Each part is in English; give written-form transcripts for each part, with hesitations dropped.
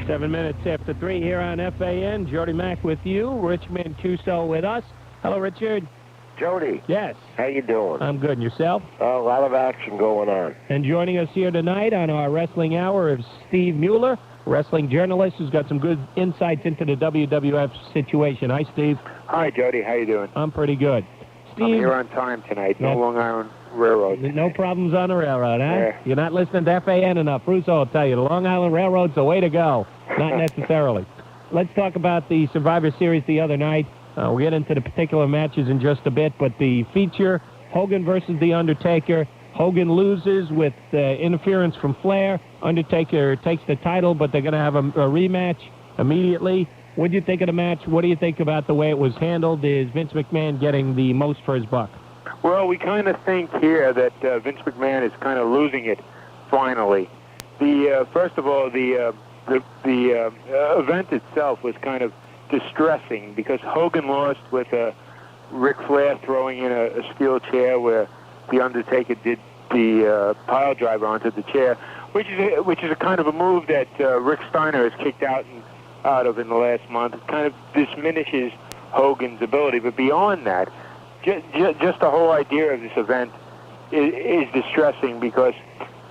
Seven minutes after 3 here on FAN. Jody Mack with you. Rich Mancuso with us. Hello, Richard. Jody. Yes. How you doing? I'm good. And yourself? A lot of action going on. And joining us here tonight on our Wrestling Hour is Steve Mueller, wrestling journalist who's got some good insights into the WWF situation. Hi, Steve. Hi, Jody. How you doing? I'm pretty good. Steve, I'm here on time tonight. No Long Island Railroad. No problems on the railroad, huh? Yeah. You're not listening to FAN enough. Russo will tell you, the Long Island Railroad's the way to go. Not necessarily. Let's talk about the Survivor Series the other night. We'll get into the particular matches in just a bit, but the feature, Hogan versus The Undertaker. Hogan loses with interference from Flair. Undertaker takes the title, but they're going to have a rematch immediately. What do you think of the match? What do you think about the way it was handled? Is Vince McMahon getting the most for his buck? Well, we kind of think here that Vince McMahon is kind of losing it finally. First of all, the event itself was kind of distressing because Hogan lost with Ric Flair throwing in a steel chair where The Undertaker did the pile driver onto the chair, which is a kind of a move that Rick Steiner has kicked out of in the last month. It kind of diminishes Hogan's ability. But beyond that, just the whole idea of this event is distressing because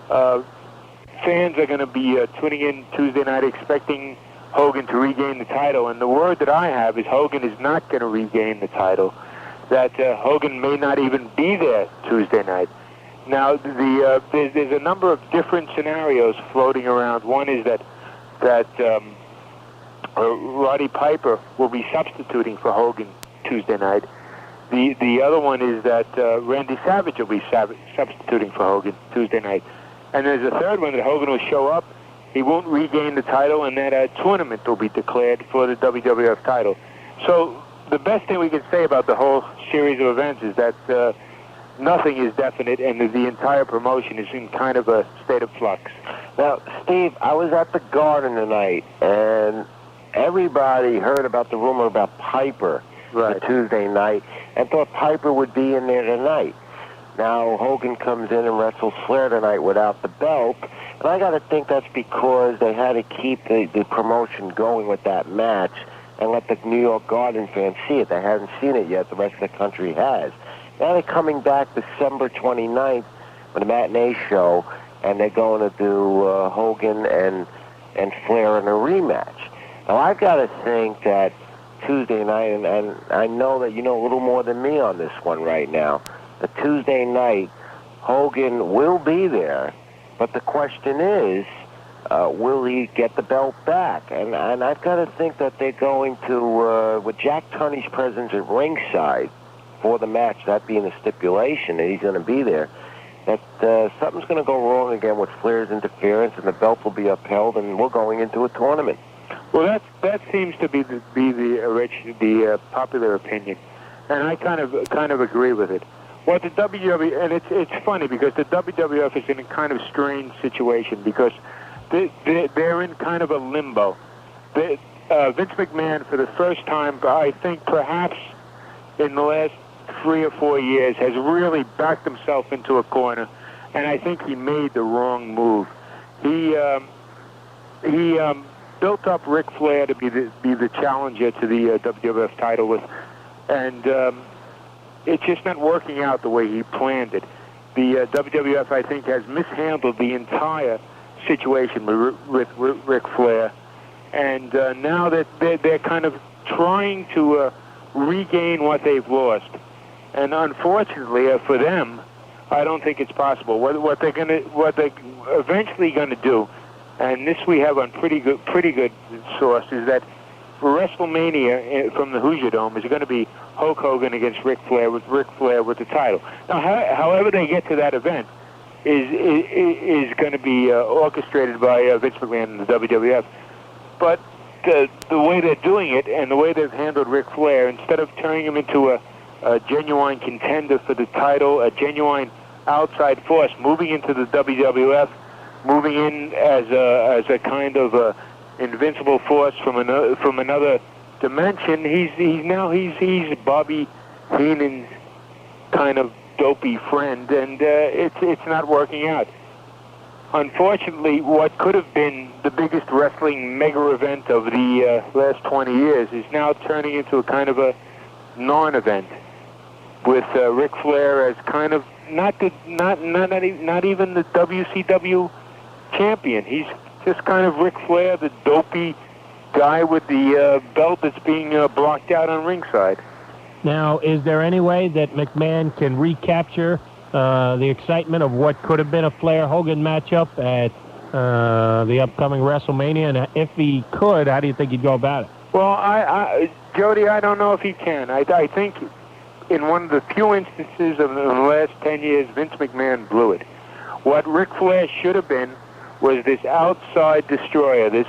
fans are going to be tuning in Tuesday night expecting Hogan to regain the title. And the word that I have is Hogan is not going to regain the title, that Hogan may not even be there Tuesday night. Now, there's a number of different scenarios floating around. One is that Roddy Piper will be substituting for Hogan Tuesday night. The other one is that Randy Savage will be substituting for Hogan Tuesday night. And there's a third one that Hogan will show up, he won't regain the title, and that a tournament will be declared for the WWF title. So the best thing we can say about the whole series of events is that nothing is definite, and the entire promotion is in kind of a state of flux. Now, Steve, I was at the Garden tonight, and everybody heard about the rumor about Piper Right. the Tuesday night and thought Piper would be in there tonight. Now, Hogan comes in and wrestles Flair tonight without the belt, and I got to think that's because they had to keep the promotion going with that match and let the New York Garden fans see it. They haven't seen it yet. The rest of the country has. Now they're coming back December 29th with a matinee show, and they're going to do Hogan and Flair in a rematch. Now, I've got to think that Tuesday night, and I know that you know a little more than me on this one right now, the Tuesday night, Hogan will be there, but the question is, will he get the belt back? And I've got to think that they're going to, with Jack Tunney's presence at ringside for the match, that being a stipulation that he's going to be there, that something's going to go wrong again with Flair's interference, and the belt will be upheld, and we're going into a tournament. Well, that seems to be the popular opinion, and I kind of agree with it. What the WWF, and it's funny because the WWF is in a kind of strange situation because they're in kind of a limbo. Vince McMahon, for the first time, I think perhaps in the last 3 or 4 years, has really backed himself into a corner, and I think he made the wrong move. He built up Ric Flair to be the challenger to the WWF title and it's just not working out the way he planned it. The WWF, I think, has mishandled the entire situation with Ric Flair, and now that they're kind of trying to regain what they've lost. And unfortunately for them, I don't think it's possible. What they're eventually gonna do, and this we have on pretty good source, is that for WrestleMania from the Hoosier Dome is going to be Hulk Hogan against Ric Flair with the title. Now, however they get to that event is going to be orchestrated by Vince McMahon and the WWF. But the way they're doing it and the way they've handled Ric Flair, instead of turning him into a genuine contender for the title, a genuine outside force, moving into the WWF, moving in as a kind of invincible force from another dimension, he's Bobby Heenan's kind of dopey friend, and it's not working out. Unfortunately, what could have been the biggest wrestling mega event of the last 20 years is now turning into a kind of a non-event, with Ric Flair as kind of not even the WCW champion. He's just kind of Ric Flair, the dopey guy with the belt that's being blocked out on ringside. Now, is there any way that McMahon can recapture the excitement of what could have been a Flair-Hogan matchup at the upcoming WrestleMania? And if he could, how do you think he'd go about it? Well, Jody, I don't know if he can. I think in one of the few instances of the last 10 years, Vince McMahon blew it. What Ric Flair should have been was this outside destroyer, this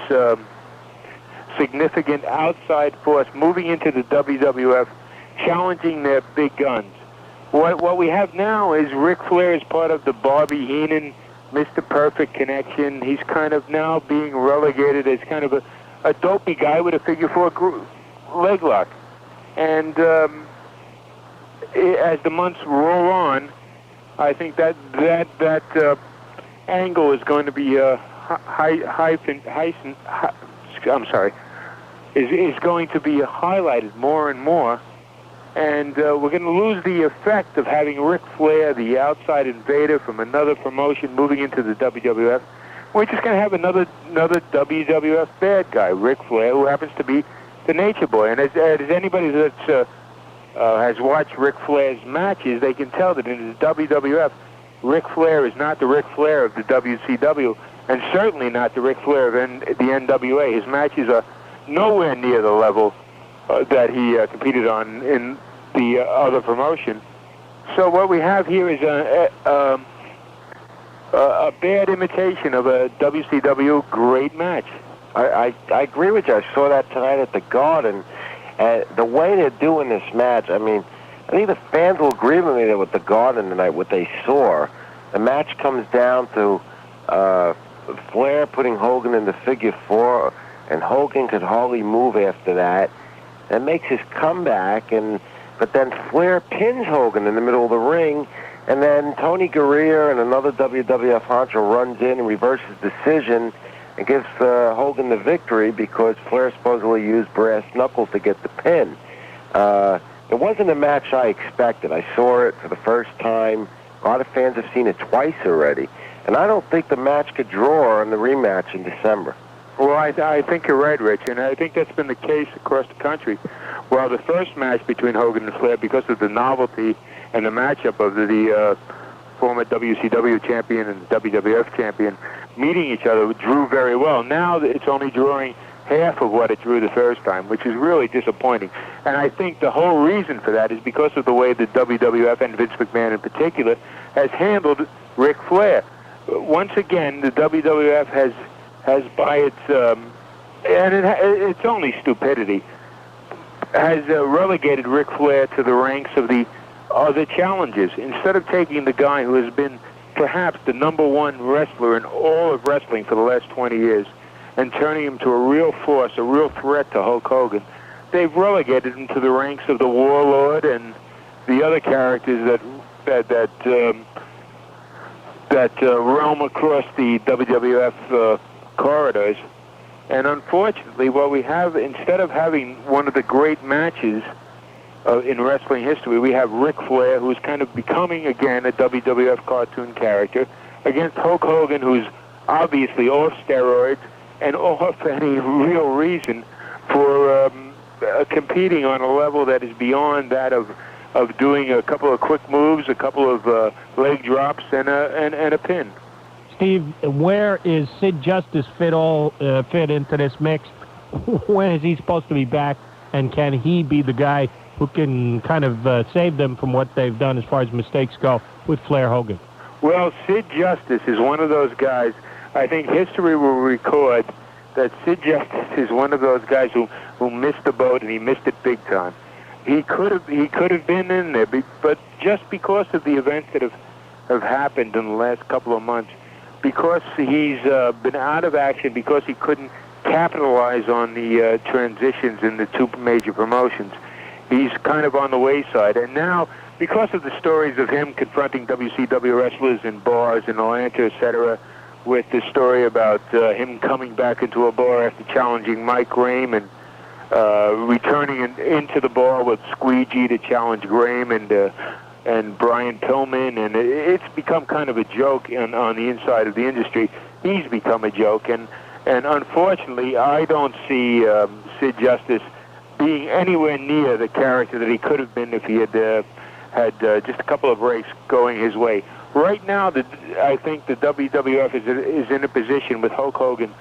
significant outside force moving into the WWF, challenging their big guns. What we have now is Ric Flair is part of the Barbie Heenan, Mr. Perfect connection. He's kind of now being relegated as kind of a dopey guy with a figure four leg lock. And as the months roll on, I think that angle is going to be is going to be highlighted more and more. And we're going to lose the effect of having Ric Flair, the outside invader from another promotion, moving into the WWF. We're just going to have another WWF bad guy, Ric Flair, who happens to be the Nature Boy. And as anybody that's has watched Ric Flair's matches, they can tell that in the WWF, Ric Flair is not the Ric Flair of the WCW, and certainly not the Ric Flair of the NWA. His matches are nowhere near the level that he competed on in the other promotion. So what we have here is a bad imitation of a WCW great match. I agree with you. I saw that tonight at the Garden. The way they're doing this match, I mean, I think the fans will agree with me that with the Garden tonight, what they saw, the match comes down to Flair putting Hogan in the figure four, and Hogan could hardly move after that, and makes his comeback, but then Flair pins Hogan in the middle of the ring, and then Tony Gurria and another WWF honcho runs in and reverses decision and gives Hogan the victory because Flair supposedly used brass knuckles to get the pin. It wasn't a match I expected. I saw it for the first time. A lot of fans have seen it twice already. And I don't think the match could draw in the rematch in December. Well, I think you're right, Rich, and I think that's been the case across the country. Well, the first match between Hogan and Flair, because of the novelty and the matchup of the former WCW champion and the WWF champion meeting each other, drew very well. Now it's only drawing half of what it drew the first time, which is really disappointing. And I think the whole reason for that is because of the way the WWF and Vince McMahon in particular has handled Ric Flair. Once again, the WWF has by its it's only stupidity, has relegated Ric Flair to the ranks of the other challengers instead of taking the guy who has been perhaps the number one wrestler in all of wrestling for the last 20 years and turning him to a real force, a real threat to Hulk Hogan. They've relegated him to the ranks of the Warlord and the other characters that roam across the WWF corridors. And unfortunately, what we have, instead of having one of the great matches in wrestling history, we have Ric Flair, who's kind of becoming again a WWF cartoon character, against Hulk Hogan, who's obviously off steroids and off any real reason for competing on a level that is beyond that of doing a couple of quick moves, a couple of leg drops, and a pin. Steve, where is Sid Justice fit into this mix? When is he supposed to be back, and can he be the guy who can kind of save them from what they've done as far as mistakes go with Flair Hogan? Well, Sid Justice is one of those guys. I think history will record that Sid Justice is one of those guys who missed the boat, and he missed it big time. He could have been in there, but just because of the events that have happened in the last couple of months, because he's been out of action, because he couldn't capitalize on the transitions in the two major promotions, he's kind of on the wayside. And now because of the stories of him confronting WCW wrestlers in bars in Atlanta, etc., with the story about him coming back into a bar after challenging Mike Graham and returning into the bar with Squeegee to challenge Graham and Brian Pillman, and it's become kind of a joke on the inside of the industry. He's become a joke, and unfortunately, I don't see Sid Justice being anywhere near the character that he could have been if he had just a couple of breaks going his way. Right now, I think the WWF is in a position with Hulk Hogan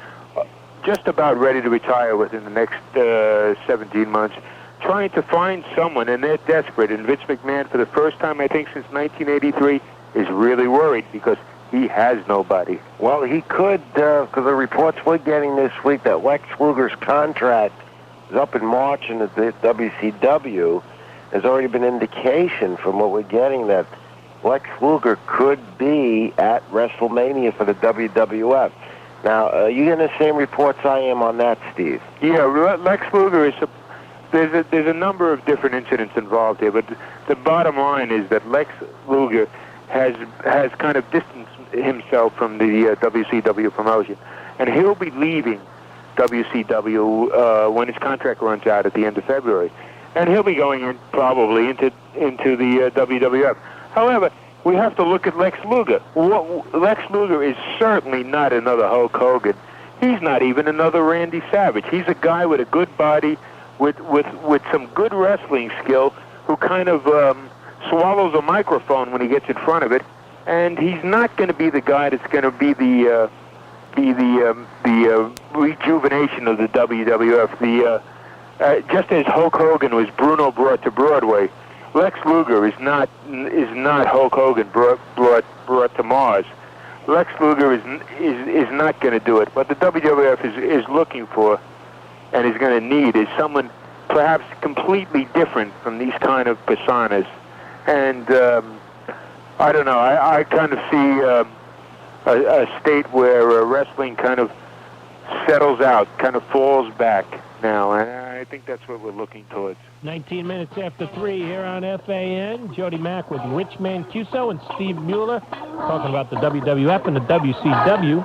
just about ready to retire within the next 17 months, trying to find someone, and they're desperate. And Vince McMahon, for the first time, I think, since 1983, is really worried because he has nobody. Well, he could, because the reports we're getting this week that Lex Luger's contract is up in March in the WCW. There's already been indication from what we're getting that Lex Luger could be at WrestleMania for the WWF. Now, you getting the same reports I am on that, Steve? Yeah, Lex Luger is there's a number of different incidents involved here, but the bottom line is that Lex Luger has kind of distanced himself from the WCW promotion, and he'll be leaving WCW when his contract runs out at the end of February, and he'll be going in probably into the WWF. However, we have to look at Lex Luger. Lex Luger is certainly not another Hulk Hogan. He's not even another Randy Savage. He's a guy with a good body, with some good wrestling skill, who kind of swallows a microphone when he gets in front of it. And he's not going to be the guy that's going to be the rejuvenation of the WWF. Just as Hulk Hogan was Bruno brought to Broadway, Lex Luger is not Hulk Hogan brought to Mars. Lex Luger is not going to do it. What the WWF is looking for and is going to need is someone perhaps completely different from these kind of personas. And I don't know. I kind of see a state where wrestling kind of settles out, kind of falls back now, and I think that's what we're looking towards. 19 minutes after 3 here on FAN. Jody Mack with Rich Mancuso and Steve Mueller talking about the WWF and the WCW.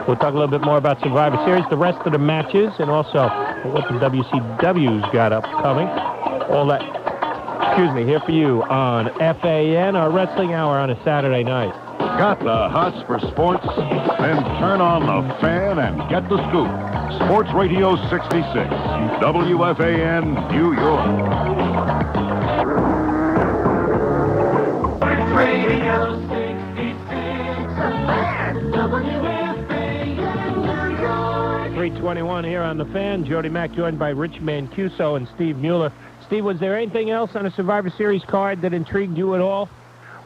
We'll talk a little bit more about Survivor Series, the rest of the matches, and also what the WCW's got upcoming. All that, here for you on FAN, our wrestling hour on a Saturday night. Got the hots for sports? Then turn on the fan and get the scoop. Sports Radio 66, WFAN, New York. Sports Radio 66, WFAN, New York. 321 here on the Fan. Jody Mack joined by Rich Mancuso and Steve Mueller. Steve, was there anything else on a Survivor Series card that intrigued you at all?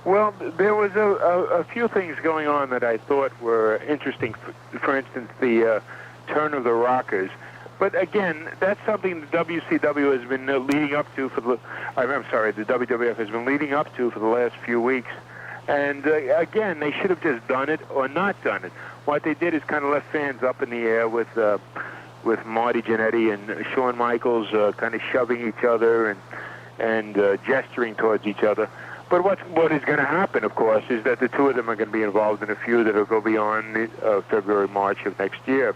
Well, there was a few things going on that I thought were interesting. For instance, the turn of the Rockers. But again, that's something the WCW has been leading up to for the WWF has been leading up to for the last few weeks. And again, they should have just done it or not done it. What they did is kind of left fans up in the air with Marty Jannetty and Shawn Michaels kind of shoving each other and gesturing towards each other. But what is going to happen, of course, is that the two of them are going to be involved in a feud that will go beyond February, March of next year.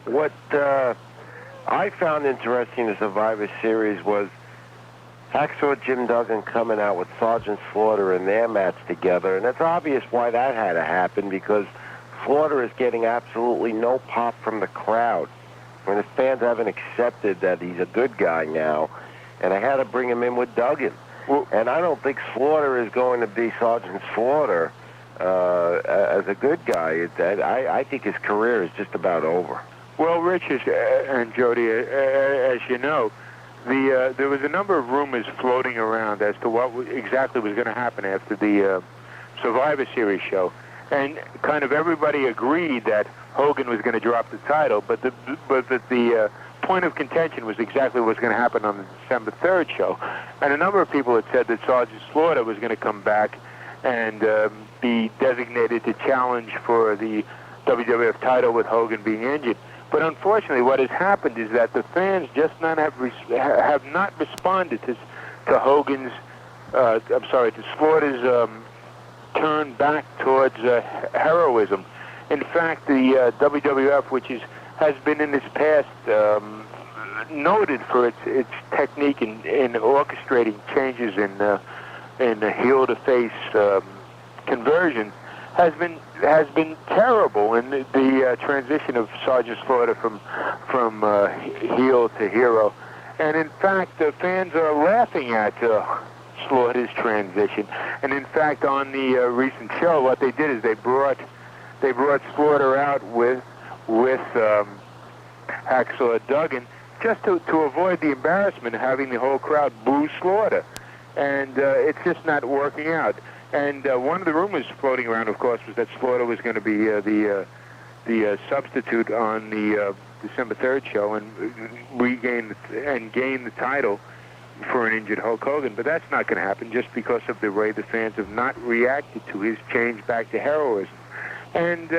What I found interesting in the Survivor Series was Hacksaw Jim Duggan coming out with Sergeant Slaughter in their match together, and it's obvious why that had to happen, because Slaughter is getting absolutely no pop from the crowd. When the fans haven't accepted that he's a good guy now, and I had to bring him in with Duggan. Well, and I don't think Slaughter is going to be Sergeant Slaughter as a good guy. I think his career is just about over. Well, Rich and Jody, as you know, there was a number of rumors floating around as to what exactly was going to happen after the Survivor Series show. And kind of everybody agreed that Hogan was going to drop the title, but that the point of contention was exactly what was going to happen on the December 3rd show. And a number of people had said that Sergeant Slaughter was going to come back and be designated to challenge for the WWF title with Hogan being injured. But unfortunately, what has happened is that the fans just have not responded to Hogan's to Slaughter's turn back towards heroism. In fact, the WWF, which has been in its past noted for its technique in orchestrating changes in heel-to-face conversion, has been terrible in the transition of Sergeant Slaughter from heel to hero. And in fact, the fans are laughing at Slaughter's transition. And in fact, on the recent show, what they did is they brought Slaughter out with Hacksaw Duggan, just to avoid the embarrassment of having the whole crowd boo Slaughter. And it's just not working out. And one of the rumors floating around, of course, was that Slaughter was going to be the substitute on the December 3rd show and gain the title for an injured Hulk Hogan. But that's not going to happen, just because of the way the fans have not reacted to his change back to heroism. And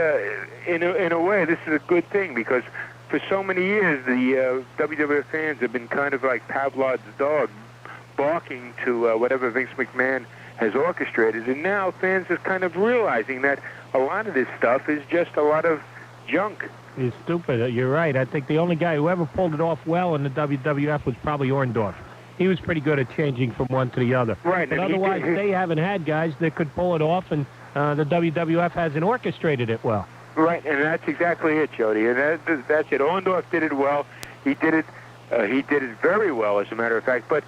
in a way, this is a good thing, because for so many years, the WWF fans have been kind of like Pavlov's dog, barking to whatever Vince McMahon has orchestrated. And now fans are kind of realizing that a lot of this stuff is just a lot of junk. It's stupid. You're right. I think the only guy who ever pulled it off well in the WWF was probably Orndorff. He was pretty good at changing from one to the other. Right. But otherwise, they haven't had guys that could pull it off, and the WWF hasn't orchestrated it well. Right, and that's exactly it, Jody. And that's it. Orndorff did it well. He did it very well, as a matter of fact. But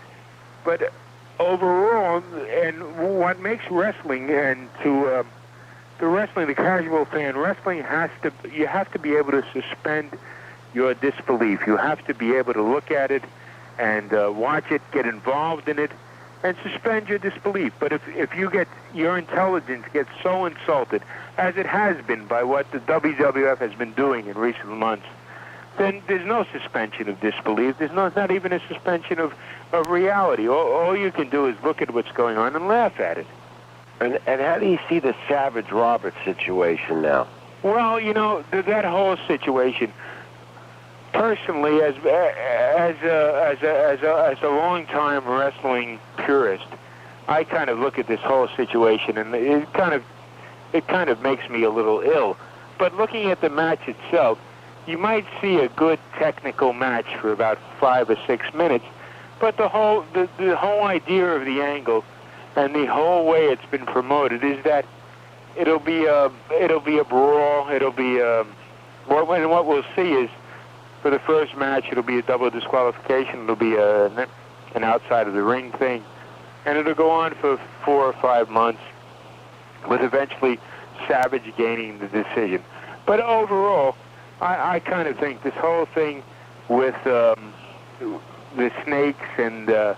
overall, and what makes wrestling, and to the casual fan, wrestling you have to be able to suspend your disbelief. You have to be able to look at it and watch it, get involved in it, and suspend your disbelief. But if your intelligence gets so insulted, as it has been by what the WWF has been doing in recent months, then there's no suspension of disbelief. There's not even a suspension of reality. All you can do is look at what's going on and laugh at it. And how do you see the Savage Roberts situation now? Well, that whole situation, personally, as a long-time wrestling purist, I kind of look at this whole situation, and it kind of makes me a little ill. But looking at the match itself, you might see a good technical match for about 5 or 6 minutes, but the whole idea of the angle and the whole way it's been promoted is that it'll be a brawl. It'll be what we'll see is, for the first match, it'll be a double disqualification. It'll be an outside of the ring thing, and it'll go on for 4 or 5 months, with eventually Savage gaining the decision. But overall, I kind of think this whole thing with the snakes and the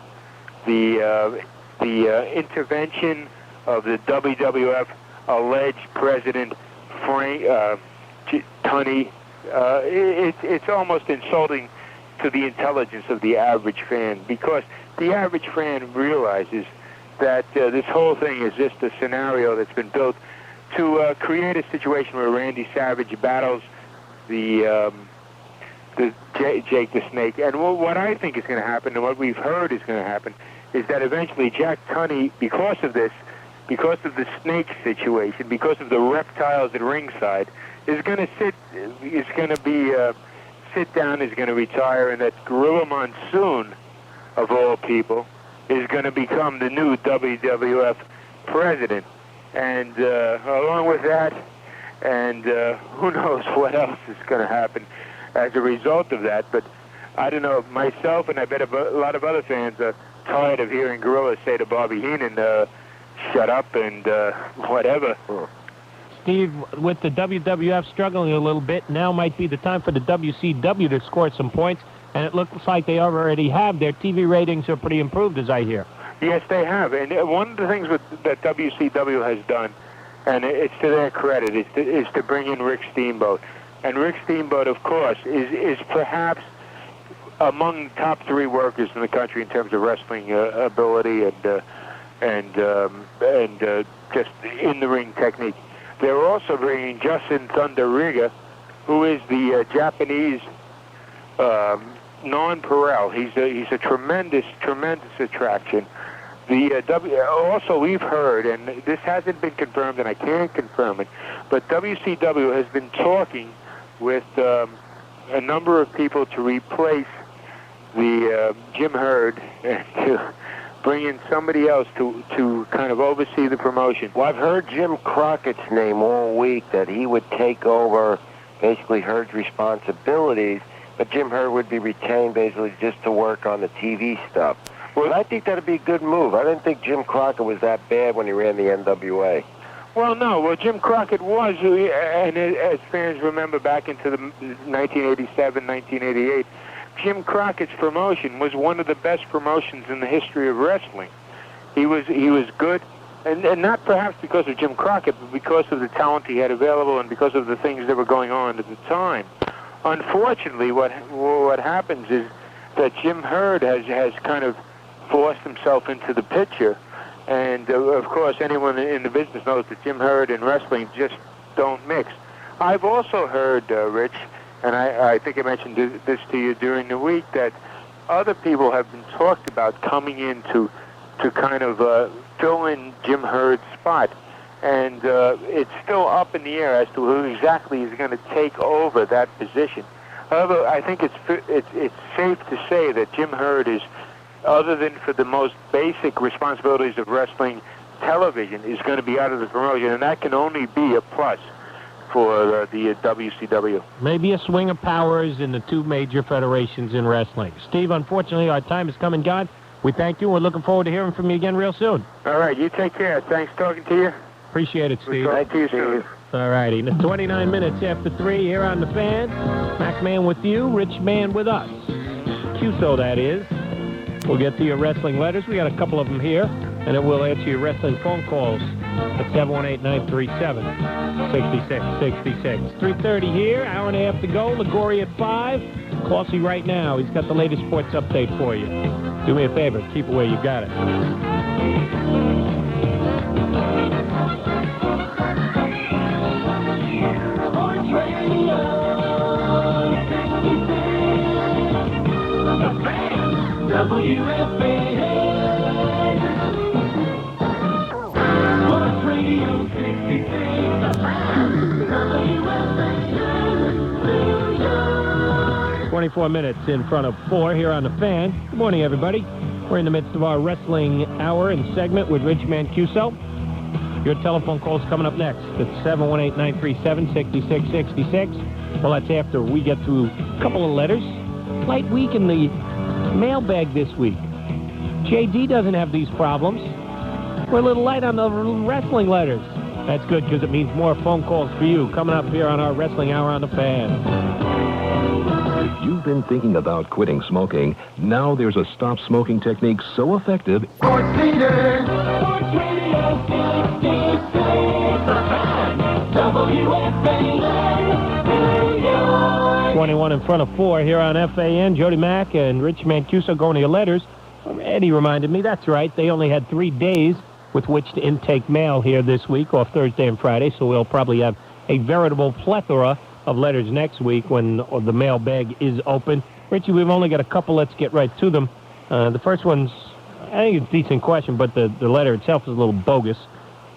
intervention of the WWF alleged president Frank Tunney, it's almost insulting to the intelligence of the average fan, because the average fan realizes that this whole thing is just a scenario that's been built to create a situation where Randy Savage battles the Jake the Snake. And what I think is going to happen, and what we've heard is going to happen, is that eventually Jack Tunney, because of the snake situation, because of the reptiles at ringside, is going to sit down, is going to retire, and that Gorilla Monsoon, of all people, is going to become the new WWF president. And along with that, and who knows what else is going to happen as a result of that. But I don't know, myself, and I bet a lot of other fans are tired of hearing Gorilla say to Bobby Heenan, shut up and whatever. Steve, with the WWF struggling a little bit, now might be the time for the WCW to score some points, and it looks like they already have. Their TV ratings are pretty improved, as I hear. Yes, they have. And one of the things that WCW has done, and it's to their credit, is to bring in Rick Steamboat. And Rick Steamboat, of course, is perhaps among the top 3 workers in the country in terms of wrestling ability and just in-the-ring technique. They're also bringing Justin Thunder Riga, who is the Japanese nonpareil. He's a tremendous attraction. Also, we've heard, and this hasn't been confirmed, and I can't confirm it, but WCW has been talking with a number of people to replace the Jim Herd and to bring in somebody else to kind of oversee the promotion. Well, I've heard Jim Crockett's name all week, that he would take over basically Herd's responsibilities, but Jim Herd would be retained basically just to work on the TV stuff. Well, I think that'd be a good move. I didn't think Jim Crockett was that bad when he ran the NWA. Well, no. Well, Jim Crockett was, and as fans remember back into the 1987, 1988, Jim Crockett's promotion was one of the best promotions in the history of wrestling. He was good, and not perhaps because of Jim Crockett, but because of the talent he had available and because of the things that were going on at the time. Unfortunately, what happens is that Jim Herd has kind of forced himself into the picture, and of course anyone in the business knows that Jim Herd and wrestling just don't mix. I've also heard, Rich, and I think I mentioned this to you during the week, that other people have been talked about coming in to kind of fill in Jim Herd's spot, and it's still up in the air as to who exactly is going to take over that position. However, I think it's safe to say that Jim Herd is, other than for the most basic responsibilities of wrestling television, is going to be out of the promotion, and that can only be a plus for the WCW. Maybe a swing of powers in the two major federations in wrestling. Steve, unfortunately, our time has come and gone. We thank you. We're looking forward to hearing from you again real soon. All right, you take care. Thanks talking to you. Appreciate it, Steve. Thank you, Steve. All righty. 29 minutes after 3 here on The Fan. Mac Man with you, Rich Man with us. Cuso, that is. We'll get to your wrestling letters. We got a couple of them here, and then we'll answer your wrestling phone calls at 718-937-6666. 3:30 here, hour and a half to go. Ligori at 5. Clausy right now. He's got the latest sports update for you. Do me a favor. Keep it where you got it. Sports Radio 66. The Fan, WFAN. Sports Radio 66. The Fan, WFAN. New York. 24 minutes in front of 4 here on The Fan. Good morning, everybody. We're in the midst of our wrestling hour and segment with Rich Mancuso. Your telephone call's coming up next. It's 718-937-6666. Well, that's after we get through a couple of letters. Light week in the mailbag this week. JD doesn't have these problems. We're a little light on the wrestling letters. That's good because it means more phone calls for you coming up here on our wrestling hour on The Fan. If you've been thinking about quitting smoking, now there's a stop smoking technique so effective. Sports leader. Sports Radio 66. The Fan, WFAN. New York. 21 in front of 4 here on FAN. Jody Mack and Rich Mancuso going to your letters. Eddie reminded me, that's right, they only had 3 days with which to intake mail here this week, off Thursday and Friday, so we'll probably have a veritable plethora of letters next week when the mailbag is open. Richie, we've only got a couple. Let's get right to them. The first one's, I think it's a decent question, but the letter itself is a little bogus.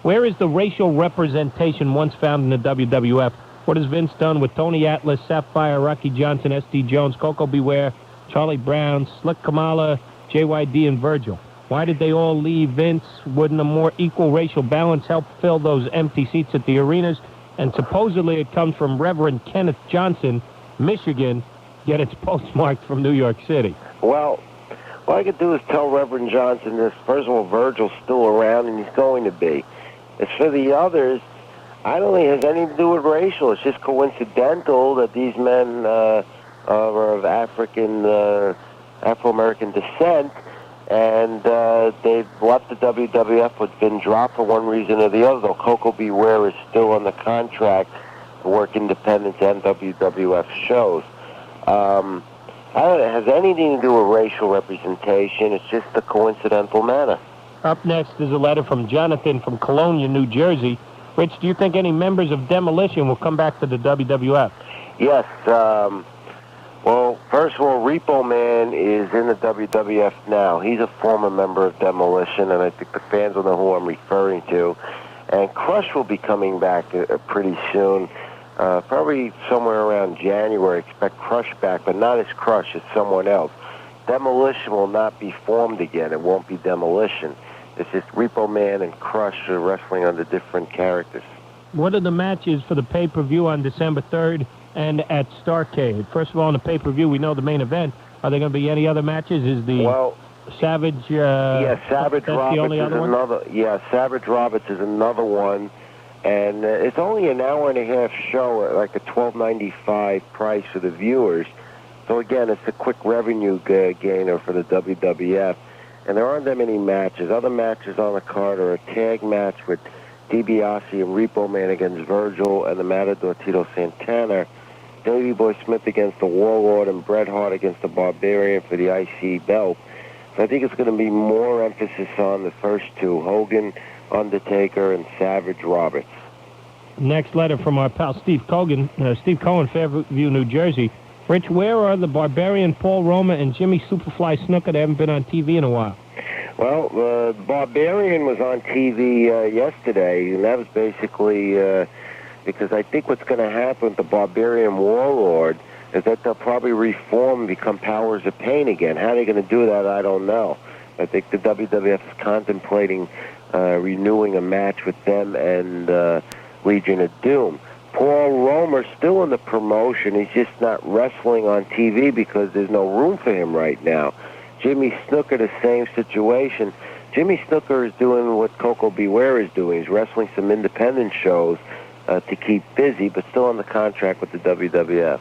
Where is the racial representation once found in the WWF? What has Vince done with Tony Atlas, Sapphire, Rocky Johnson, S.D. Jones, Coco Beware, Charlie Brown, Slick Kamala, JYD, and Virgil? Why did they all leave Vince? Wouldn't a more equal racial balance help fill those empty seats at the arenas? And supposedly it comes from Reverend Kenneth Johnson, Michigan, yet it's postmarked from New York City. Well, all I could do is tell Reverend Johnson this. First of all, Virgil's still around, and he's going to be. As for the others, I don't think it has anything to do with racial. It's just coincidental that these men are of Afro-American descent, and they've left the WWF, but been dropped for one reason or the other. Though Coco Beware is still on the contract to work independent and WWF shows. I don't know, it has anything to do with racial representation. It's just a coincidental manner. Up next is a letter from Jonathan from Colonia, New Jersey. Rich, do you think any members of Demolition will come back to the WWF? Yes, Well, first of all, Repo Man is in the WWF now. He's a former member of Demolition, and I think the fans will know who I'm referring to. And Crush will be coming back pretty soon, probably somewhere around January. Expect Crush back, but not as Crush, as someone else. Demolition will not be formed again. It won't be Demolition. It's just Repo Man and Crush are wrestling under different characters. What are the matches for the pay-per-view on December 3rd and at Starrcade? First of all, on the pay-per-view, we know the main event. Are there going to be any other matches? Is the Savage... Savage Roberts the only is other one? another. Yeah, Savage Roberts is another one. And it's only an hour and a half show at like a $12.95 price for the viewers. So again, it's a quick revenue gainer for the WWF. And there aren't that many matches. Other matches on the card are a tag match with DiBiase and Repo Man against Virgil and the Matador Tito Santana, Davey Boy Smith against the Warlord, and Bret Hart against the Barbarian for the IC belt. So I think it's going to be more emphasis on the first two, Hogan, Undertaker, and Savage Roberts. Next letter from our pal Steve Cohen, Fairview, New Jersey. Rich, where are the Barbarian, Paul Roma, and Jimmy Superfly Snuka that haven't been on TV in a while? Well, the Barbarian was on TV yesterday, and that was basically because I think what's going to happen with the Barbarian Warlord is that they'll probably reform and become Powers of Pain again. How they're going to do that, I don't know. I think the WWF is contemplating renewing a match with them and Legion of Doom. Paul Romer's still in the promotion. He's just not wrestling on TV because there's no room for him right now. Jimmy Snuka, the same situation. Jimmy Snuka is doing what Coco Beware is doing. He's wrestling some independent shows to keep busy, but still on the contract with the WWF.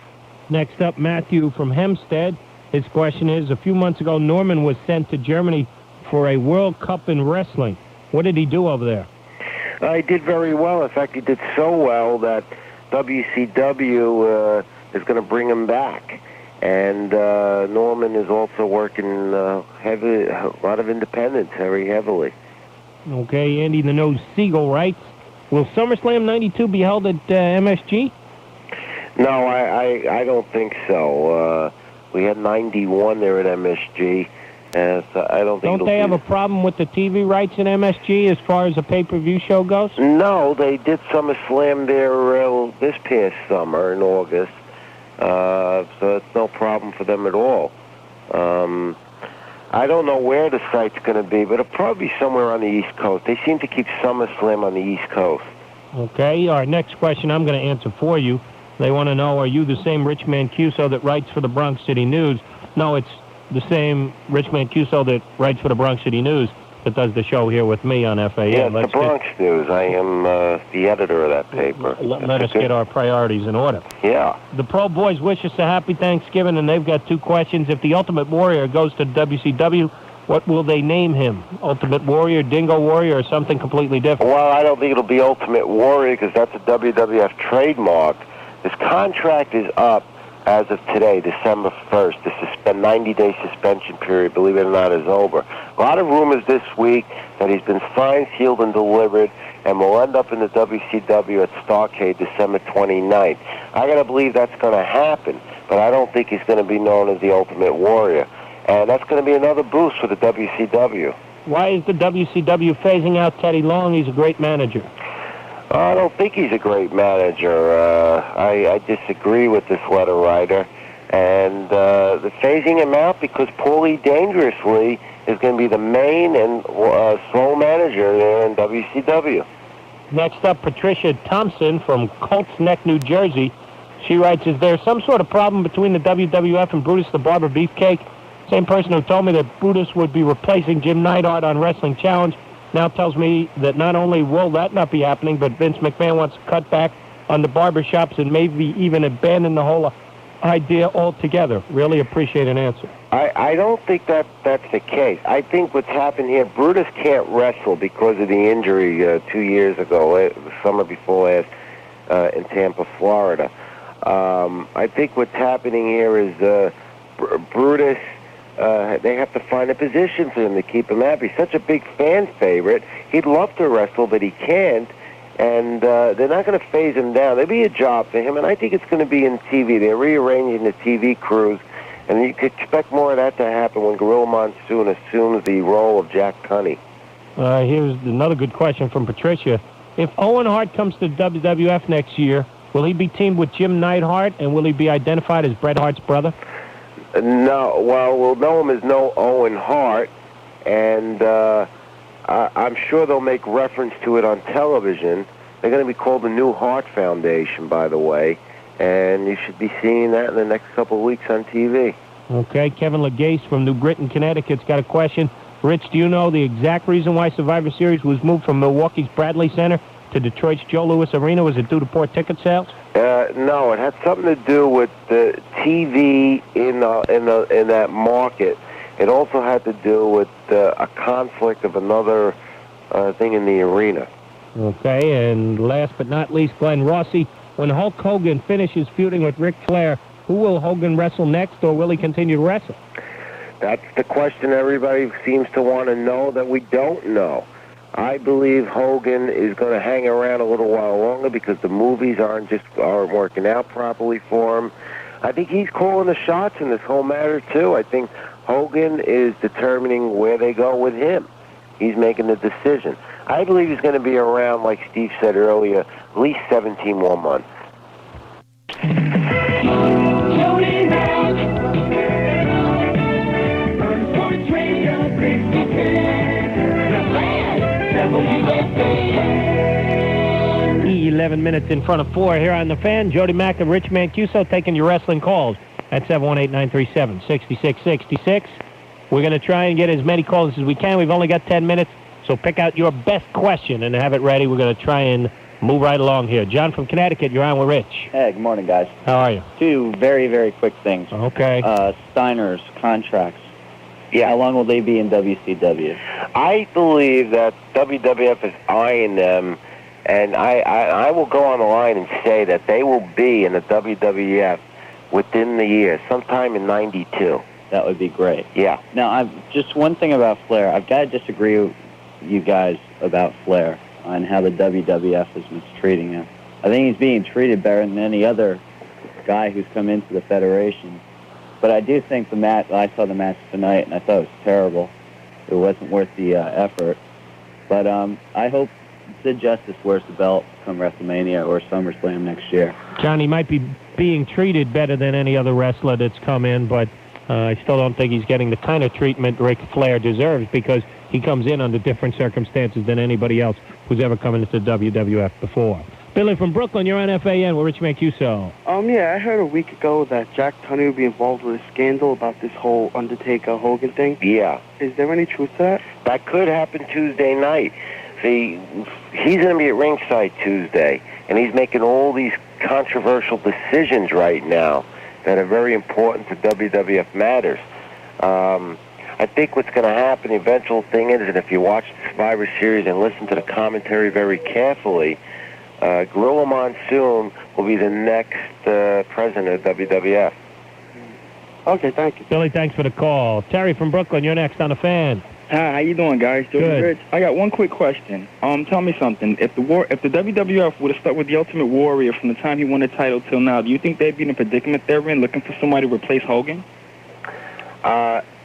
Next up, Matthew from Hempstead. His question is, a few months ago, Norman was sent to Germany for a World Cup in wrestling. What did he do over there? He did very well. In fact, he did so well that WCW is going to bring him back. And Norman is also working a lot of independents very heavily. Okay, Andy the Nose Siegel writes, will SummerSlam 92 be held at MSG? No, I don't think so. We had 91 there at MSG. So I don't think Don't they have a problem with the TV rights in MSG as far as a pay-per-view show goes? No, they did SummerSlam there this past summer in August. So it's no problem for them at all. I don't know where the site's going to be, but it'll probably be somewhere on the East Coast. They seem to keep SummerSlam on the East Coast. Okay, our next question I'm going to answer for you. They want to know, are you the same Rich Mancuso that writes for the Bronx City News? No, it's the same Rich Mancuso that writes for the Bronx City News that does the show here with me on FAN. Yeah, it's the Bronx News. I am the editor of that paper. Let us get our priorities in order. Yeah. The Pro Boys wish us a happy Thanksgiving, and they've got two questions. If the Ultimate Warrior goes to WCW, what will they name him? Ultimate Warrior, Dingo Warrior, or something completely different? Well, I don't think it'll be Ultimate Warrior because that's a WWF trademark. His contract is up as of today, December 1st. The 90-day suspension period, believe it or not, is over. A lot of rumors this week that he's been signed, sealed, and delivered, and will end up in the WCW at Starrcade December 29th. I got to believe that's going to happen, but I don't think he's going to be known as the Ultimate Warrior. And that's going to be another boost for the WCW. Why is the WCW phasing out Teddy Long? He's a great manager. I don't think he's a great manager. I disagree with this letter writer. And they're phasing him out because Paulie Dangerously is going to be the main and sole manager there in WCW. Next up, Patricia Thompson from Colts Neck, New Jersey. She writes, is there some sort of problem between the WWF and Brutus the Barber Beefcake? Same person who told me that Brutus would be replacing Jim Neidhart on Wrestling Challenge now tells me that not only will that not be happening, but Vince McMahon wants to cut back on the barbershops and maybe even abandon the whole idea altogether. Really appreciate an answer. I don't think that's the case. I think what's happened here, Brutus can't wrestle because of the injury 2 years ago, the summer before last, in Tampa, Florida. I think what's happening here is Brutus... they have to find a position for him to keep him happy. He's such a big fan favorite. He'd love to wrestle, but he can't. And they're not going to phase him down. There'll be a job for him, and I think it's going to be in TV. They're rearranging the TV crews, and you could expect more of that to happen when Gorilla Monsoon assumes the role of Jack Tunney. Here's another good question from Patricia. If Owen Hart comes to WWF next year, will he be teamed with Jim Neidhart, and will he be identified as Bret Hart's brother? No. Well, we'll know him as no Owen Hart, and I'm sure they'll make reference to it on television. They're going to be called the New Hart Foundation, by the way, and you should be seeing that in the next couple of weeks on TV. Okay, Kevin Legase from New Britain, Connecticut's got a question. Rich, do you know the exact reason why Survivor Series was moved from Milwaukee's Bradley Center to Detroit's Joe Louis Arena? Was it due to poor ticket sales? No, it had something to do with the TV in that market. It also had to do with a conflict of another thing in the arena. Okay, and last but not least, Glenn Rossi. When Hulk Hogan finishes feuding with Ric Flair, who will Hogan wrestle next, or will he continue to wrestle? That's the question everybody seems to want to know that we don't know. I believe Hogan is going to hang around a little while longer because the movies aren't working out properly for him. I think he's calling the shots in this whole matter, too. I think Hogan is determining where they go with him. He's making the decision. I believe he's going to be around, like Steve said earlier, at least 17 more months. Jody Mack. Sports Radio 66. The Fan. WFAN. 11 minutes in front of 4 here on The Fan. Jody Mack and Rich Mancuso taking your wrestling calls at 718-937-6666. We're going to try and get as many calls as we can. We've only got 10 minutes, so pick out your best question and have it ready. We're going to try and move right along here. John from Connecticut, you're on with Rich. Hey, good morning, guys. How are you? Two very, very quick things. Okay. Steiner's contracts. Yeah. How long will they be in WCW? I believe that WWF is eyeing them, and I will go on the line and say that they will be in the WWF within the year, sometime in 92. That would be great. Yeah. Now, just one thing about Flair. I've got to disagree with you guys about Flair on how the WWF is mistreating him. I think he's being treated better than any other guy who's come into the Federation. But I do think I saw the match tonight, and I thought it was terrible. It wasn't worth the effort. But I hope Sid Justice wears the belt come WrestleMania or SummerSlam next year. John, he might be being treated better than any other wrestler that's come in, but I still don't think he's getting the kind of treatment Ric Flair deserves because he comes in under different circumstances than anybody else who's ever come into the WWF before. Billy from Brooklyn, you're on FAN with Rich Mancuso. Yeah, I heard a week ago that Jack Tunney would be involved with a scandal about this whole Undertaker-Hogan thing. Yeah. Is there any truth to that? That could happen Tuesday night. See, he's going to be at ringside Tuesday, and he's making all these controversial decisions right now that are very important to WWF matters. I think what's going to happen, the eventual thing is that if you watch the Survivor Series and listen to the commentary very carefully, Gorilla Monsoon will be the next president of WWF. Okay, thank you. Billy, thanks for the call. Terry from Brooklyn, you're next on The Fan. Hi, how you doing, guys? Good. Rich. I got one quick question. Tell me something. If the WWF would have stuck with the Ultimate Warrior from the time he won the title till now, do you think they'd be in a predicament they're in, looking for somebody to replace Hogan?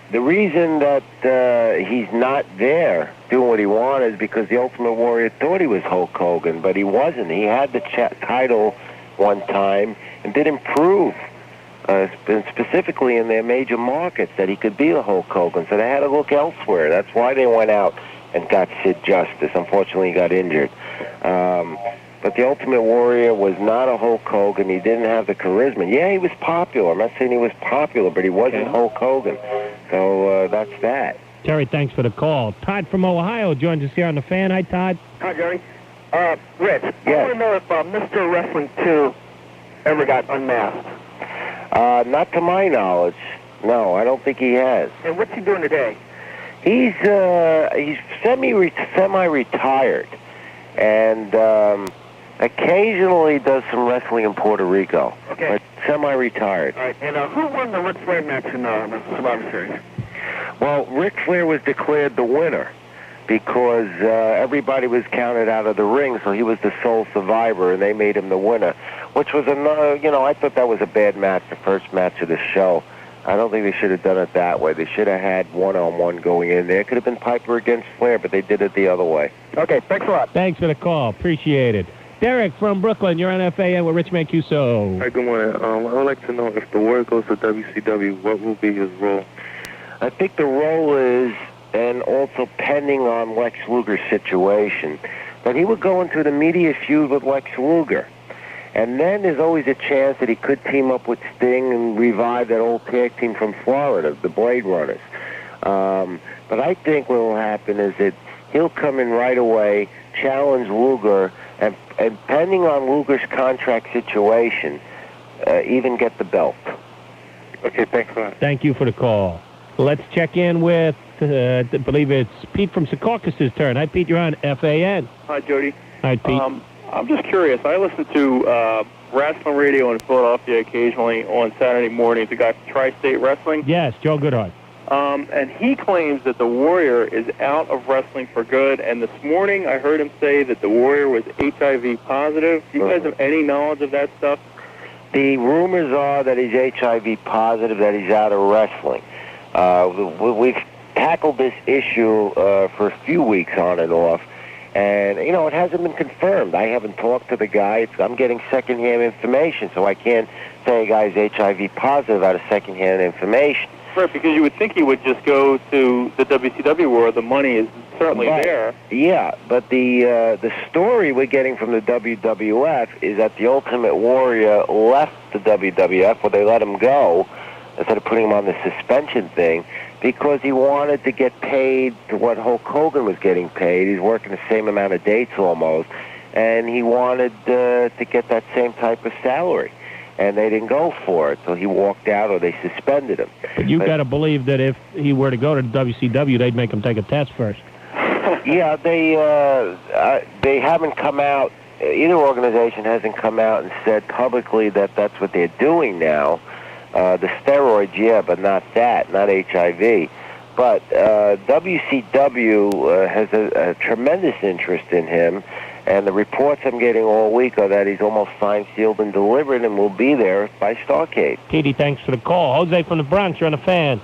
The reason that he's not there doing what he wanted is because the Ultimate Warrior thought he was Hulk Hogan, but he wasn't. He had the title one time and did improve, specifically in their major markets, that he could be the Hulk Hogan. So they had to look elsewhere. That's why they went out and got Sid Justice. Unfortunately, he got injured. But the Ultimate Warrior was not a Hulk Hogan. He didn't have the charisma. Yeah, he was popular. I'm not saying he was popular, but he wasn't Hulk Hogan. So that's that. Terry, thanks for the call. Todd from Ohio joins us here on The Fan. Hi, Todd. Hi, Jerry. Rich, I Yes. want to know if Mr. Wrestling 2 ever got unmasked. Not to my knowledge. No, I don't think he has. And what's he doing today? He's semi-retired, and occasionally does some wrestling in Puerto Rico. Okay. But semi-retired. All right. And who won the Ric Flair match in the Survivor Series? Well, Ric Flair was declared the winner, because everybody was counted out of the ring, so he was the sole survivor, and they made him the winner, which was another, I thought that was a bad match, the first match of the show. I don't think they should have done it that way. They should have had one-on-one going in there. It could have been Piper against Flair, but they did it the other way. Okay, thanks a lot. Thanks for the call. Appreciate it. Derek from Brooklyn, you're on FAN with Rich Mancuso. Hi, good morning. I would like to know if the Warrior goes to WCW, what will be his role? I think the role is, and also pending on Lex Luger's situation, that he would go into the media feud with Lex Luger. And then there's always a chance that he could team up with Sting and revive that old tag team from Florida, the Blade Runners. But I think what will happen is that he'll come in right away, challenge Luger, and pending on Luger's contract situation, even get the belt. Okay, thanks a lot. Thank you for the call. Let's check in with, I believe it's Pete from Secaucus' turn. Hi, Pete. You're on FAN. Hi, Jody. Hi, Pete. I'm just curious. I listen to wrestling radio in Philadelphia occasionally on Saturday mornings. The guy from Tri-State Wrestling. Yes, Joe Goodhart. And he claims that the Warrior is out of wrestling for good. And this morning I heard him say that the Warrior was HIV positive. Do you guys have any knowledge of that stuff? The rumors are that he's HIV positive, that he's out of wrestling. We've tackled this issue for a few weeks on and off. And, it hasn't been confirmed. I haven't talked to the guy. I'm getting secondhand information, so I can't say a guy's HIV positive out of secondhand information. Right, because you would think he would just go to the WCW where the money is certainly there. Yeah, but the story we're getting from the WWF is that the Ultimate Warrior left the WWF, where they let him go, instead of putting him on the suspension thing, because he wanted to get paid to what Hulk Hogan was getting paid. He's working the same amount of dates almost, and he wanted to get that same type of salary. And they didn't go for it, so he walked out, or they suspended him. But you've got to believe that if he were to go to WCW, they'd make him take a test first. Yeah, they haven't come out. Either organization hasn't come out and said publicly that that's what they're doing now. The steroids, yeah, but not that, not HIV. But WCW has a tremendous interest in him. And the reports I'm getting all week are that he's almost signed, sealed, and delivered, and will be there by Starrcade. Katie, thanks for the call. Jose from the Bronx, you're on the Fan.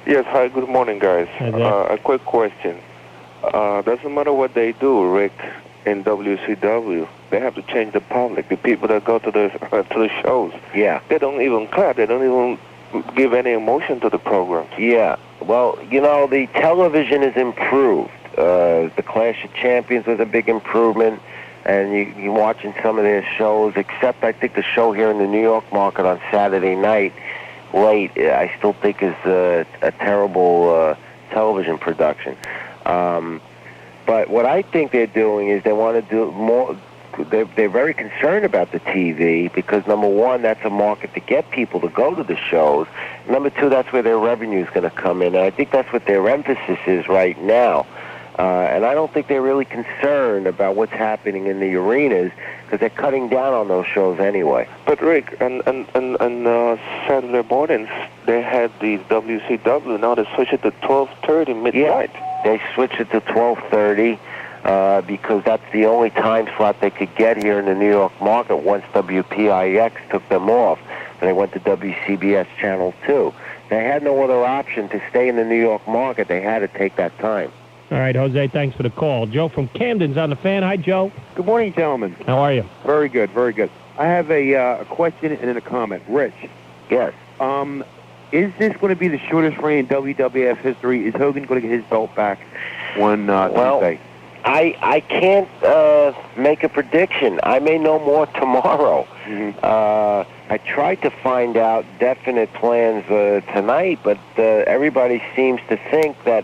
Yes, hi, good morning, guys. A quick question. Doesn't matter what they do, Rick, in WCW, they have to change the public, the people that go to the shows. Yeah. They don't even clap. They don't even give any emotion to the program. Yeah. Well, the television is improved. The Clash of Champions was a big improvement, and you're watching some of their shows, except I think the show here in the New York market on Saturday night late, I still think is a terrible television production. But what I think they're doing is they want to do more. They're very concerned about the TV because, number one, that's a market to get people to go to the shows. Number two, that's where their revenue is going to come in, and I think that's what their emphasis is right now. And I don't think they're really concerned about what's happening in the arenas because they're cutting down on those shows anyway. But Rick, and Saturday mornings they had the WCW. Now they switched it to 12:30 midnight. Yeah, they switched it to 12:30 because that's the only time slot they could get here in the New York market once WPIX took them off. And they went to WCBS Channel 2. They had no other option to stay in the New York market. They had to take that time. All right, Jose, thanks for the call. Joe from Camden's on the Fan. Hi, Joe. Good morning, gentlemen. How are you? Very good, very good. I have a question and then a comment. Rich. Yes. Is this going to be the shortest reign in WWF history? Is Hogan going to get his belt back on Tuesday? I can't make a prediction. I may know more tomorrow. Mm-hmm. I tried to find out definite plans tonight, but everybody seems to think that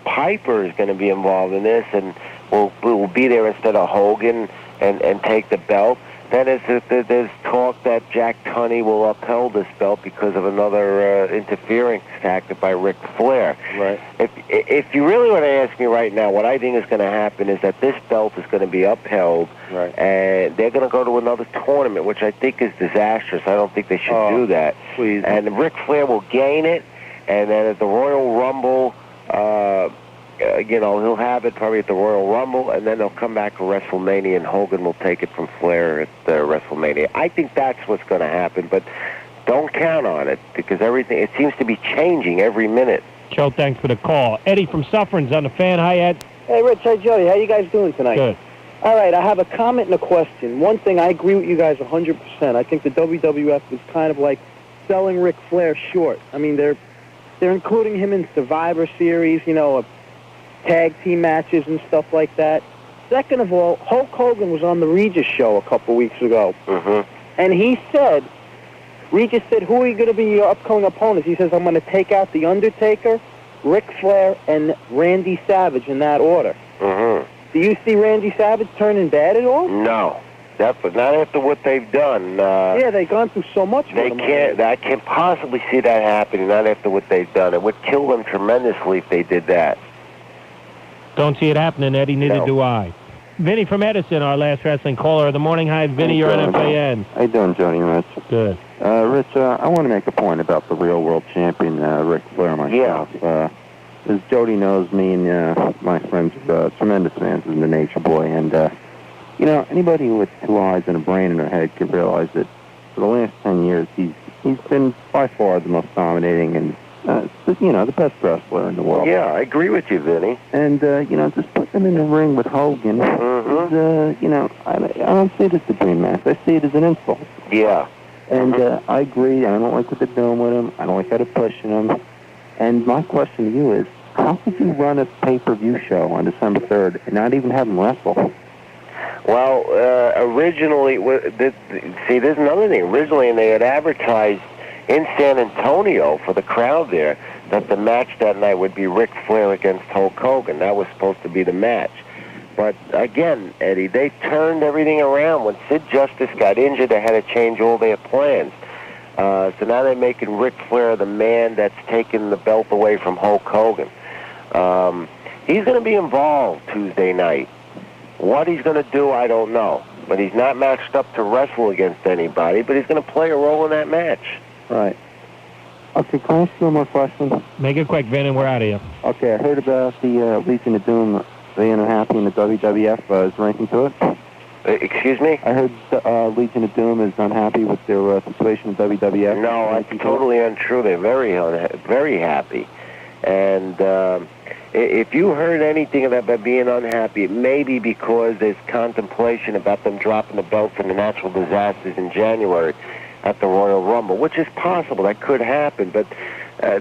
Piper is going to be involved in this and will be there instead of Hogan and take the belt. Then there's talk that Jack Tunney will uphold this belt because of another interference tactic by Ric Flair. Right. If you really want to ask me right now, what I think is going to happen is that this belt is going to be upheld, right, and they're going to go to another tournament, which I think is disastrous. I don't think they should do that. Please. And Ric Flair will gain it, and then at the Royal Rumble, he'll have it probably at the Royal Rumble, and then they'll come back to WrestleMania, and Hogan will take it from Flair at WrestleMania. I think that's what's going to happen, but don't count on it, because it seems to be changing every minute. Joe, thanks for the call. Eddie from Suffern's on the fan. Hi, Ed. Hey, Rich. Hey, Jody. How you guys doing tonight? Good. All right, I have a comment and a question. One thing, I agree with you guys 100%. I think the WWF was kind of like selling Ric Flair short. I mean, they're including him in Survivor Series, tag team matches and stuff like that. Second of all, Hulk Hogan was on the Regis show a couple weeks ago. Mm-hmm. And he said, Regis said, who are you going to be your upcoming opponents? He says, I'm going to take out The Undertaker, Ric Flair, and Randy Savage in that order. Mm-hmm. Do you see Randy Savage turning bad at all? No. Definitely. Not after what they've done. Yeah, they've gone through so much with him. I can't possibly see that happening, not after what they've done. It would kill them tremendously if they did that. Don't see it happening, Eddie. Neither do I. Vinny from Edison, our last wrestling caller of the morning. Hi, Vinny. You're on FAN. How you doing, Jody and Rich? Good. Rich, I want to make a point about the real world champion, Ric Flair, myself. Yeah. As Jody knows, me and my friends are tremendous fans of the Nature Boy, and, anybody with two eyes and a brain in their head could realize that for the last 10 years, he's been by far the most dominating and, the best wrestler in the world. Yeah, I agree with you, Vinny. And, just put him in the ring with Hogan is, I don't see it as the dream match. I see it as an insult. Yeah. And I agree. I don't like what they're doing with him. I don't like how they're pushing him. And my question to you is, how could you run a pay-per-view show on December 3rd and not even have him wrestle? Well, originally, there's another thing. Originally, they had advertised in San Antonio for the crowd there that the match that night would be Ric Flair against Hulk Hogan. That was supposed to be the match. But again, Eddie, they turned everything around. When Sid Justice got injured, they had to change all their plans. So now they're making Ric Flair the man that's taking the belt away from Hulk Hogan. He's going to be involved Tuesday night. What he's going to do, I don't know. But he's not matched up to wrestle against anybody, but he's going to play a role in that match. Right. Okay, can I ask you one more question? Make it quick, Vin, and we're out of here. Okay, I heard about the Legion of Doom being unhappy in the WWF. Is there anything to it? Excuse me? I heard Legion of Doom is unhappy with their situation in WWF. No, it's totally untrue. They're very happy. And if you heard anything about being unhappy, it may be because there's contemplation about them dropping the belt for the natural disasters in January at the Royal Rumble, which is possible. That could happen, but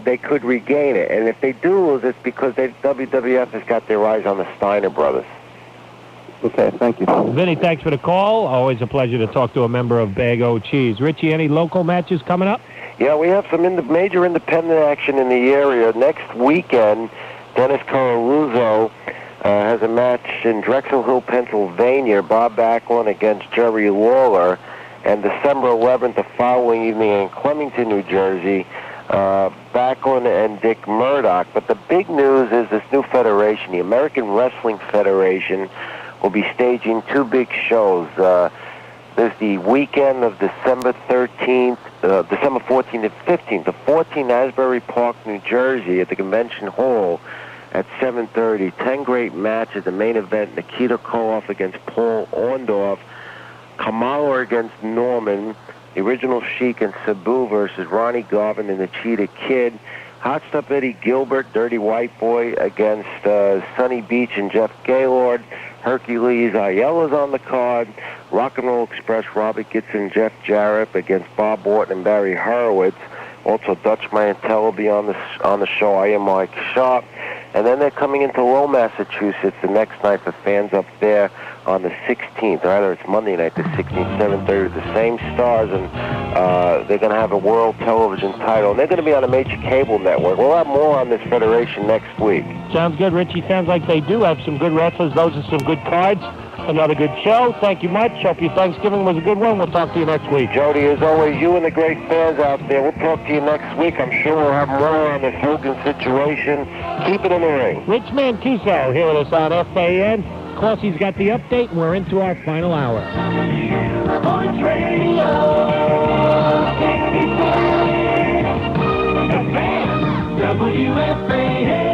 they could regain it. And if they do lose, it's because WWF has got their eyes on the Steiner brothers. Okay, thank you. Vinny, thanks for the call. Always a pleasure to talk to a member of Bag O' Cheese. Richie, any local matches coming up? Yeah, we have some major independent action in the area. Next weekend, Dennis Caruso has a match in Drexel Hill, Pennsylvania, Bob Backlund against Jerry Lawler. And December 11th, the following evening in Clemington, New Jersey, Backlund and Dick Murdoch. But the big news is this new federation, the American Wrestling Federation, will be staging two big shows. There's the weekend of December 14th and 15th. The 14th, Asbury Park, New Jersey, at the Convention Hall at 7:30. 10 great matches. The main event, Nikita Koloff against Paul Orndorff. Kamala against Norman. The Original Sheik and Sabu versus Ronnie Garvin and the Cheetah Kid. Hot Stuff Eddie Gilbert, Dirty White Boy against Sonny Beach and Jeff Gaylord. Hercules Ayala's on the card. Rock and Roll Express, Robert Gibson and Jeff Jarrett against Bob Orton and Barry Horowitz. Also, Dutch Mantell will be on the show. I am Mike Sharp. And then they're coming into Lowell, Massachusetts the next night for fans up there on the 16th. Or either it's Monday night, the 16th, 7:30. The same stars, and they're going to have a world television title. And they're going to be on a major cable network. We'll have more on this federation next week. Sounds good, Richie. Sounds like they do have some good wrestlers. Those are some good cards. Another good show. Thank you much. Hope your Thanksgiving was a good one. We'll talk to you next week. Jody, as always, you and the great fans out there, we'll talk to you next week. I'm sure we'll have more on this Hogan situation. Keep it in the ring. Rich Mancuso here with us on FAN. Closey's got the update, and we're into our final hour. Sports Radio, the fan, WFAN.